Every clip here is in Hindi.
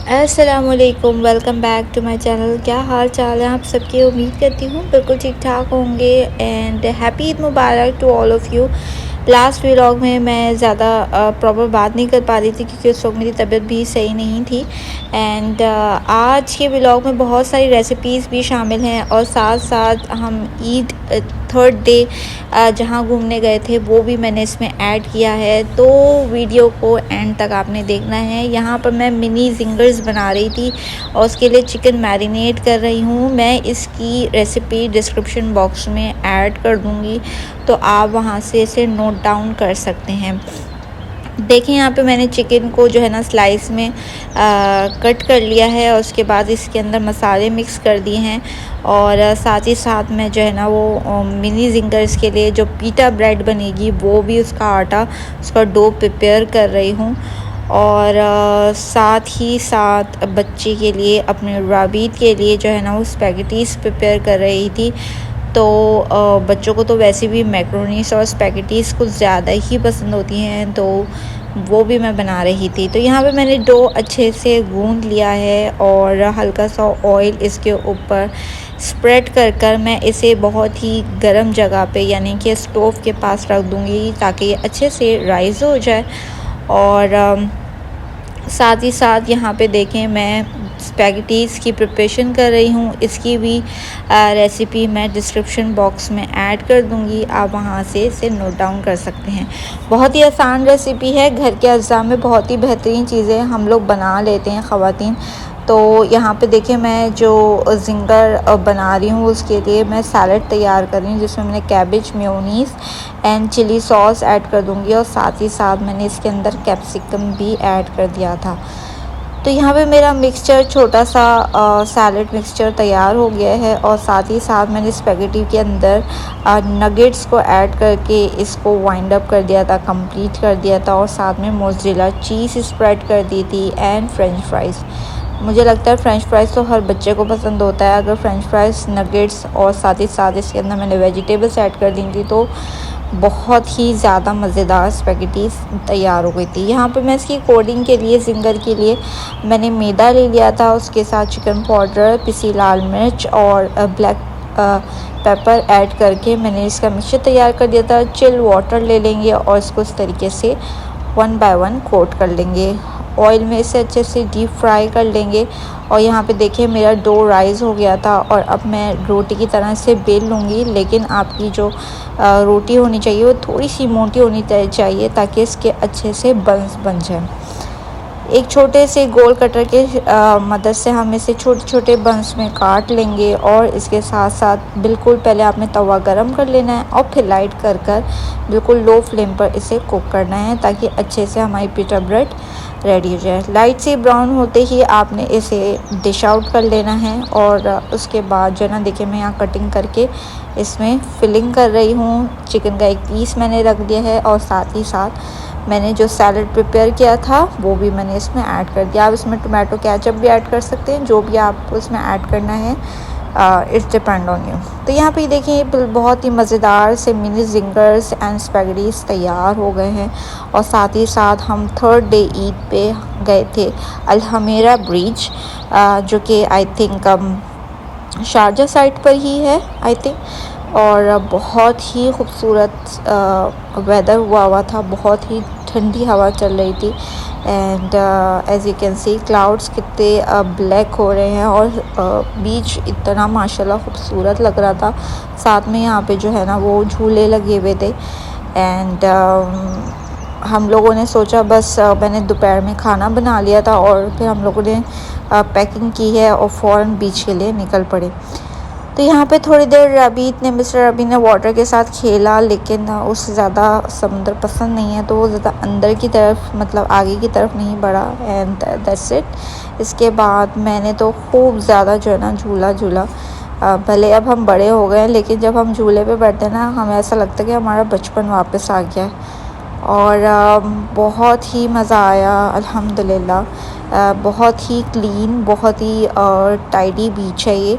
अस्सलामुअलैकुम, welcome back to my channel. क्या हाल चाल है आप सबकी? उम्मीद करती हूँ बिल्कुल ठीक ठाक होंगे। एंड हैप्पी ईद मुबारक to all of you. Last vlog में मैं ज़्यादा प्रॉपर बात नहीं कर पा रही थी क्योंकि उस वक्त मेरी तबीयत भी सही नहीं थी। एंड आज के व्लॉग में बहुत सारी रेसिपीज़ भी शामिल हैं और साथ साथ हम ईद थर्ड डे जहाँ घूमने गए थे वो भी मैंने इसमें ऐड किया है। तो वीडियो को एंड तक आपने देखना है। यहाँ पर मैं मिनी जिंगर्स बना रही थी और उसके लिए चिकन मैरिनेट कर रही हूँ। मैं इसकी रेसिपी डिस्क्रिप्शन बॉक्स में ऐड कर दूँगी, तो आप वहाँ से इसे नोट डाउन कर सकते हैं। देखें यहाँ पे मैंने चिकन को जो है ना स्लाइस में कट कर लिया है और उसके बाद इसके अंदर मसाले मिक्स कर दिए हैं। और साथ ही साथ मैं जो है ना वो मिनी जिंगर्स के लिए जो पीटा ब्रेड बनेगी वो भी उसका आटा, उसका डो प्रिपेयर कर रही हूँ। और साथ ही साथ बच्चे के लिए, अपने राबीत के लिए जो है ना वो स्पैगेटीज़ प्रिपेयर कर रही थी। तो बच्चों को तो वैसे भी मैक्रोनीस और स्पैगेटीज़ कुछ ज़्यादा ही पसंद होती हैं, तो वो भी मैं बना रही थी। तो यहाँ पे मैंने डो अच्छे से गूंद लिया है और हल्का सा ऑयल इसके ऊपर स्प्रेड कर कर मैं इसे बहुत ही गर्म जगह पे यानी कि स्टोव के पास रख दूँगी ताकि ये अच्छे से राइज़ हो जाए। और साथ ही साथ यहाँ पे देखें मैं स्पैगेटीज़ की प्रिपरेशन कर रही हूँ। इसकी भी रेसिपी मैं डिस्क्रिप्शन बॉक्स में ऐड कर दूँगी, आप वहाँ से इसे नोट डाउन कर सकते हैं। बहुत ही आसान रेसिपी है, घर के अज़्ज़ा में बहुत ही बेहतरीन चीज़ें हम लोग बना लेते हैं ख़वातीन। तो यहाँ पे देखिए मैं जो जिंगर बना रही हूँ उसके लिए मैं सैलड तैयार कर रही हूँ, जिसमें मैंने cabbage, mayonnaise and chilli sauce add कर दूँगी और साथ ही साथ मैंने इसके अंदर कैप्सिकम भी ऐड कर दिया था। तो यहाँ पे मेरा मिक्सचर छोटा सा सैलड मिक्सचर तैयार हो गया है और साथ ही साथ मैंने स्पैगेटी के अंदर नगेट्स को ऐड करके इसको वाइंड अप कर दिया था, कंप्लीट कर दिया था। और साथ में मोज़रेला चीज़ स्प्रेड कर दी थी एंड फ्रेंच फ्राइज़। मुझे लगता है फ्रेंच फ्राइज़ तो हर बच्चे को पसंद होता है। अगर फ्रेंच फ्राइज़, नगेट्स और साथ ही साथ इसके अंदर मैंने वेजिटेबल्स ऐड कर दी थी तो बहुत ही ज़्यादा मज़ेदार स्पैगेटीज़ तैयार हो गई थी। यहाँ पे मैं इसकी कोडिंग के लिए, जिंगर के लिए मैंने मैदा ले लिया था, उसके साथ चिकन पाउडर, पिसी लाल मिर्च और ब्लैक पेपर ऐड करके मैंने इसका मिक्सचर तैयार कर दिया था। चिल वाटर ले लेंगे और इसको इस तरीके से 1 बाय 1 कोट कर लेंगे। ऑयल में इसे अच्छे से डीप फ्राई कर लेंगे। और यहाँ पे देखिए मेरा डो राइज़ हो गया था और अब मैं रोटी की तरह से बेल लूँगी। लेकिन आपकी जो रोटी होनी चाहिए वो थोड़ी सी मोटी होनी चाहिए ताकि इसके अच्छे से बंस बन जाए। एक छोटे से गोल कटर के मदद से हम इसे छोटे छोटे बंस में काट लेंगे। और इसके साथ साथ बिल्कुल पहले आपने तवा गरम कर लेना है और फिर लाइट कर कर बिल्कुल लो फ्लेम पर इसे कुक करना है ताकि अच्छे से हमारी पीटा ब्रेड रेडी हो जाए। लाइट से ब्राउन होते ही आपने इसे डिश आउट कर लेना है। और उसके बाद जो है ना देखिए मैं यहाँ कटिंग करके इसमें फिलिंग कर रही हूँ। चिकन का एक पीस मैंने रख दिया है और साथ ही साथ मैंने जो सैलड प्रिपेयर किया था वो भी मैंने इसमें ऐड कर दिया। आप इसमें टोमेटो केचप भी ऐड कर सकते हैं, जो भी आपको इसमें ऐड करना है, इट्स डिपेंड ऑन यू। तो यहाँ पे देखिए बहुत ही मज़ेदार से मिनी जिंगर्स एंड स्पैगेटीज़ तैयार हो गए हैं। और साथ ही साथ हम थर्ड डे ईद पे गए थे अल हमेरा ब्रिज, जो कि आई थिंक शारजा साइड पर ही है आई थिंक। और बहुत ही खूबसूरत वेदर हुआ था, बहुत ही ठंडी हवा चल रही थी। And as you can see clouds कितने ब्लैक हो रहे हैं और बीच इतना माशाल्लाह खूबसूरत लग रहा था। साथ में यहाँ पे जो है ना वो झूले लगे हुए थे। एंड हम लोगों ने सोचा बस मैंने दोपहर में खाना बना लिया था और फिर हम लोगों ने पैकिंग की है और फ़ौरन बीच के लिए निकल पड़े। तो यहाँ पे थोड़ी देर मिस्टर रबी ने वाटर के साथ खेला, लेकिन उससे ज़्यादा समुद्र पसंद नहीं है तो वो ज़्यादा अंदर की तरफ, मतलब आगे की तरफ नहीं बढ़ा। And that's it. इसके बाद मैंने तो खूब ज़्यादा जो है ना झूला भले अब हम बड़े हो गए लेकिन जब हम झूले पे बैठते हैं ना हमें ऐसा लगता है कि हमारा बचपन वापस आ गया है। और बहुत ही मज़ा आया अल्हम्दुलिल्लाह। बहुत ही क्लीन, बहुत ही टाइडी बीच है ये,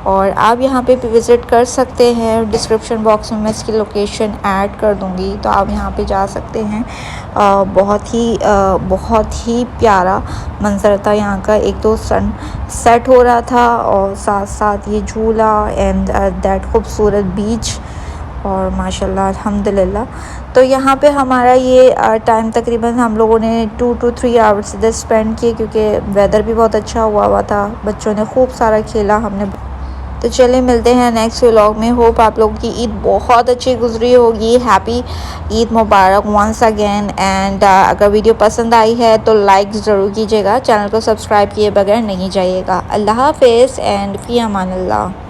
और आप यहाँ पे विज़िट कर सकते हैं। डिस्क्रिप्शन बॉक्स में मैं इसकी लोकेशन ऐड कर दूँगी, तो आप यहाँ पे जा सकते हैं। बहुत ही प्यारा मंज़र था यहाँ का। एक तो सन सेट हो रहा था और साथ साथ ये झूला एंड दैट खूबसूरत बीच, और माशाल्लाह अल्हम्दुलिल्लाह। तो यहाँ पे हमारा ये टाइम तकरीबन हम लोगों ने 2 to 3 आवर्स इधर स्पेंड किए, क्योंकि वेदर भी बहुत अच्छा हुआ था। बच्चों ने खूब सारा खेला हमने। तो चलिए मिलते हैं नेक्स्ट व्लॉग में। होप आप लोगों की ईद बहुत अच्छी गुजरी होगी। हैप्पी ईद मुबारक वंस अगेन। एंड अगर वीडियो पसंद आई है तो लाइक ज़रूर कीजिएगा, चैनल को सब्सक्राइब किए बगैर नहीं जाइएगा। अल्लाह हाफिज़ एंड फ़ी अमान अल्लाह।